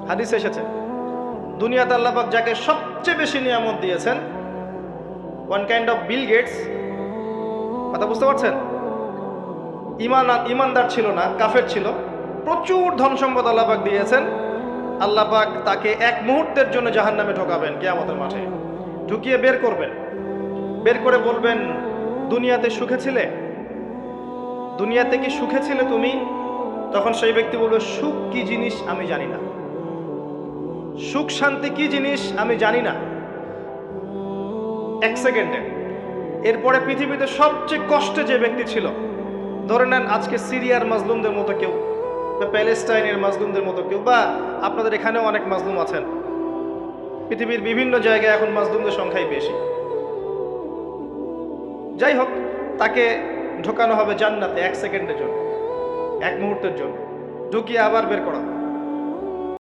হাদিসে এসেছে দুনিয়াতে আল্লাহ পাক যাকে সবচেয়ে বেশি নিয়ামত দিয়েছেন, one kind of Bill Gates, কথা বুঝতে পারছেন? ইমানদার ছিল না, কাফের ছিল, প্রচুর ধন সম্পদ আল্লাহ পাক দিয়েছেন। আল্লাহ পাক তাকে এক মুহূর্তের জন্য জাহান্নামে ঢোকাবেন কিয়ামতের মাঠে, ঢুকিয়ে বের করবেন, বের করে বলবেন দুনিয়াতে সুখে ছিলে, দুনিয়াতে কি সুখে ছিলে তুমি? তখন সেই ব্যক্তি বলবে সুখ কি জিনিস আমি জানি না, সুখ শান্তি কি জিনিস আমি জানি না। এক সেকেন্ডে। এরপরে পৃথিবীতে সবচেয়ে কষ্টে যে ব্যক্তি ছিল, ধরে নেন আজকে সিরিয়ার মাজলুমদের মতো কেউ, বা প্যালেস্টাইনের মাজলুমদের মতো কেউ, বা আপনাদের এখানেও অনেক মাজলুম আছেন, পৃথিবীর বিভিন্ন জায়গায় এখন মাজলুমদের সংখ্যাই বেশি। যাই হোক, তাকে ঢোকানো হবে জান্নাতে এক সেকেন্ডের জন্য, এক মুহূর্তের জন্য, ঢুকিয়ে আবার বের করা।